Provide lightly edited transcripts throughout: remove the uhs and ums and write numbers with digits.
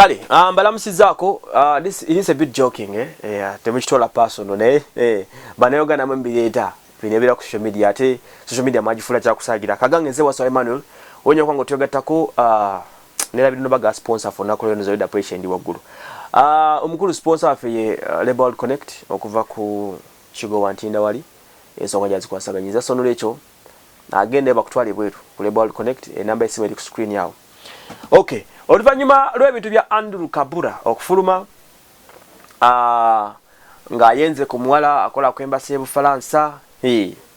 Kale, balamusizaako, this is a bit joking, temuchitola personal, banayoga na mbireta, binebera ku social media, ate social media majifula kya kusagira. Kagange nze wasa Emmanuel, onyo kwango tyogattako, nera bino baga sponsor for nakolo nzo ida pressure ndi waggulu. Omukulu sponsor afe Label Connect, okuva ku Shigo Wantinda wali, ensonga jazi kwasaganyiza sono lecho, agende bakutwali bwetu ku Label Connect, number esimu eri ku screen yawo. Okay. Oluvanyuma lw'ebintu bya Andrew Kabura okufuluma nga yenze ku muwala akola ku embassy y'Ebufalansa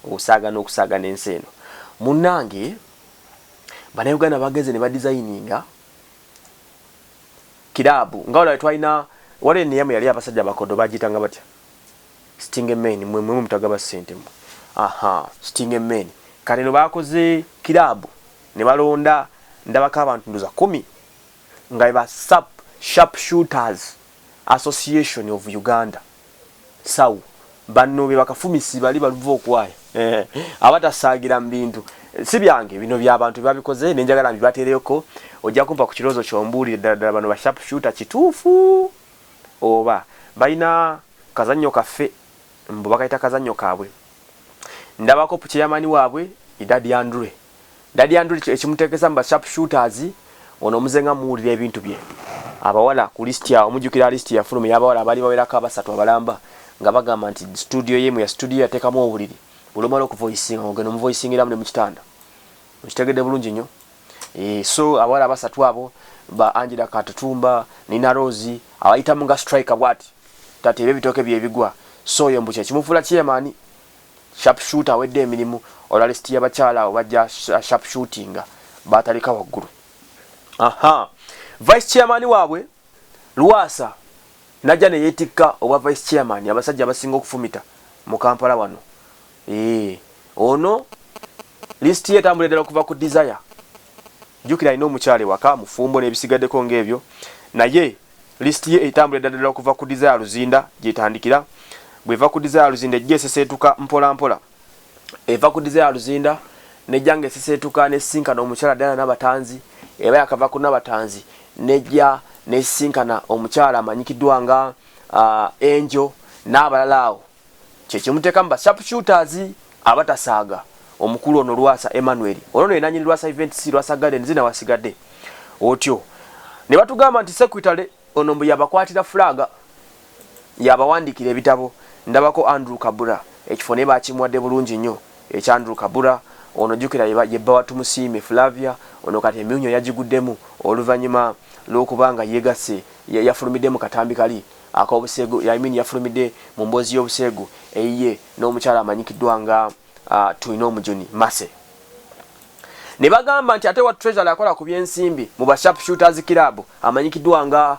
okusaaga n'okusaaga n'ensi eno. Munnange Bannayuganda bageze ne badesigninga kiraabu nga olwo twalina wali enniyamu yali abasajja abakodo bagiyitanga batya Sting Men mwe mutagaba ssente mu Sting Men kale no bakoze kiraabu ne balonda ndabako abantu nduza 10 nga iba Sharpshooters Association of Uganda sawu banno be bakafumisi bali baluva okwaya abatasagira mbintu si byange bino by'abantu babikoze nenjagala mbibatereko ojja kumpa ku kirozo kyombuulire ddala bano ba Sharpshooter kituufu oba balina kazannyo kaffe mbu bakayita kazannyo kaabwe ndabako ku kyeyamani waabwe Daddy Andrew ekimuteekesa mu ba Sharpshooters ono muzenga muwulira ebintu bye abawala ku list ya omujukira list ya fulumi y'abawala abali bawerako abasatu abalamba nga bagamba nti studio yemu ya studio yateekamu obuliri bulomala okuvoicinga ogenda omuvoicingira mu kitanda okitegedde bulungi nnyo so abawala abasatu abo ba Angela Katutumba Nina Rose abayitamu nga striker bwati tateebe ebitooke bye bigwa so oyo mbuki kimufula kyemani Sharpshooter wedde emirimu olwa list y'abakyala abo bajja sharpshootinga batalika waggulu. Vice chairman waabwe Luwasa najja ne yeetikka obwa vice chairman abasajja abasinga okufumita mu Kampala wano. Ono list ye tambule ddala okuva ku Desire. Jukira ino omukyale waka mufumbo n'ebisigaddeko ng'ebyo. Naye list ye etambule ddala okuva ku Desire Luzinda gyetandikira. Bweva ku Desire Luzinda ejja eseseetuka mpola mpola. Eva ku Desire Luzinda nejjange eseseetuka n'esinkana omukyala ddala n'abatanzi. Eba yakava ku n'abatanzi nejja nesinkana omukyala amanyikiddwa nga Angel n'abalala awo kyekimuteeka mu ba Sharpshooters abatasaaga omukulu ono Lwasa Emmanuel ono yenanyini Lwasa Events Lwasa Garden zina wasigadde otyo ne batugamba nti secretary ono mbu yabakwatira flaga yabawandikira ebitabo ndabako Andrew Kabura ekifo ne bakimuwadde bulungi nnyo ekya Andrew Kabura ono jukira yebba watumusiime Flavia ono kati emyunyo yagiguddemu oluvanyuma lw'okubanga yegase yafulumidde mu katambi kali ak'obusego yafulumidde mu mboozi y'obusego eyiye n'omukyala amanyikiddwa nga tulina omujuni Mase ne bagamba nti ate wa treasury akola ku byensimbi mu ba Sharpshooters Club amanyikiddwa nga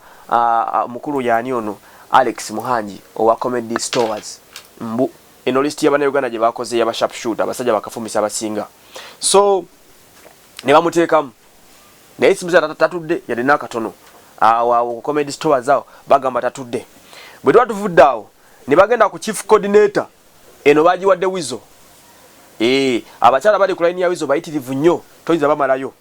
mukulu yaani ono Alex Muhanji owa Comedy Stores mbu eno list y'Abannayuganda gye bakoze y'aba Sharpshooter abasajja bakafumisa abasinga so ne bamuteekamu naye simuza tatudde yali n'akatono awo Comedy Stores awo bagamba tatudde bwe tuba tuvudde awo ne bagenda ku chief coordinator eno bagiwadde wizo abakyala bali ku line ya wizo bayitirivu nnyo toyinza bamalayo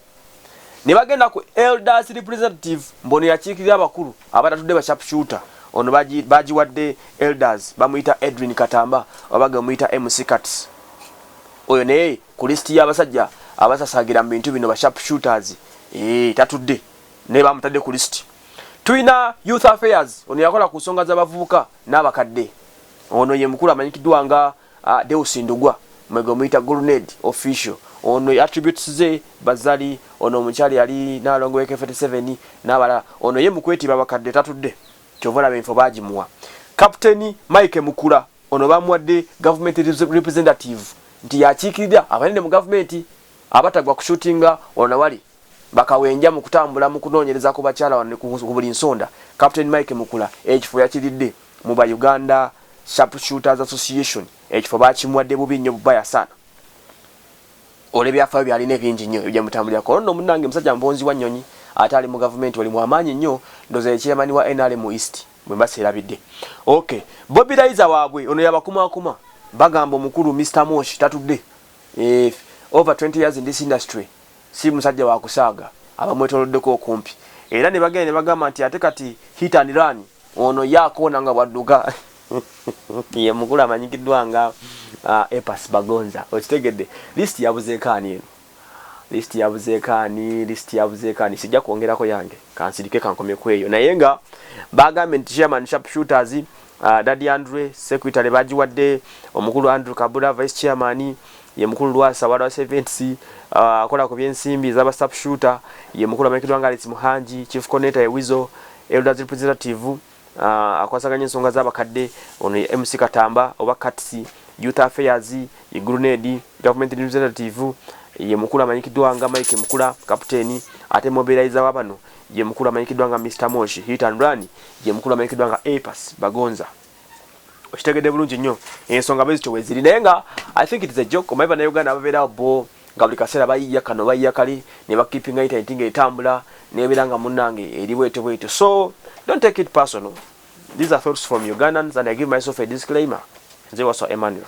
ne bagenda ku elders representative mbono yakiikirira abakulu abatatudde ba Sharpshooter ono bagiwadde elders bamuyita Edwin Katamba obaga muyita MC Cuts oyo naye ku list y'abasajja abasasagira mu bintu bino ba Sharpshooters tatudde ne bamutadde ku list. Tuina youth affairs ono yakola ku nsonga z'abavubuka n'abakadde ono ye mukulu amanyikiddwa nga Deus Ndugwa mwego muyita Grenade official ono attributes ze bazali ono omukyali yali n'alongo AK47 n'abala ono ye mukwetiba abakadde tatudde kyovola benfo bagimuwa. Captain Mike Mukula ono bamuwadde government representative nti yakiikirira abanene mu government abatagwa kushootinga ono wali bakawenja mu kutambula mu kunoonyereza ku bakyala wanne ku buli nsonda. Captain Mike Mukula ekifo yakiridde mu ba Uganda Sharpshooters Association ekifo bakimuwadde bubi nnyo bubaya sana olebyafayo byalina bingi nnyo ebya mutambulira kono munnange musajja mbonzi wa nnyonyi atali mu government wali mu amaanyi nnyo ndoza ekyemani wa NRM East bwe baserabidde. Okay Bobby Raiza waabwe ono yabakumakuma bagamba omukulu Mr Mosh tatudde over 20 years in this industry si musajja wa kusaaga abamwetoloddeko okumpi era ne bagenda ne bagamba nti ate kati hit and run ono yakoona nga bwadduka ye mukulu amanyikiddwa nga Abasi Bagonza. Okitegedde list yabuzeekaani eno, list yabuzeekaani sijja kwongerako yange kansirike kankomye ku eyo naye nga bagambye nti chairman Sharpshooters Daddy Andre secretary bagiwadde omukulu Andrew Kabula vice chairman ye mukulu Lwasa wa events akola ku byensimbi z'aba Sharpshooter ye mukulu amanyikiddwa nga Alex Muhanji chief coordinator ye Wizo elders representative akwasaganya ensonga z'abakadde ono ye MC Katamba oba Katsi youth affairs ye Grenade government representative ye mukulu amanyikiddwa nga Mike Mukula captain ate mobilizer wabano ye mukulu amanyikiddwa nga Mr Moshi hit and run ye mukulu amanyikiddwa nga Abasi Bagonza. Okitegedde bulungi nnyo ensonga bezito weziri naye nga I think it is a joke omaiba na Uganda ababeera bo nga buli kaseera bayiya kano bayiya kali ne bakipinga internet nga etambula nebeera nga munnange eri bwete so don't take it personal. These are thoughts from Ugandans and I give myself a disclaimer. Nze waso Emmanuel.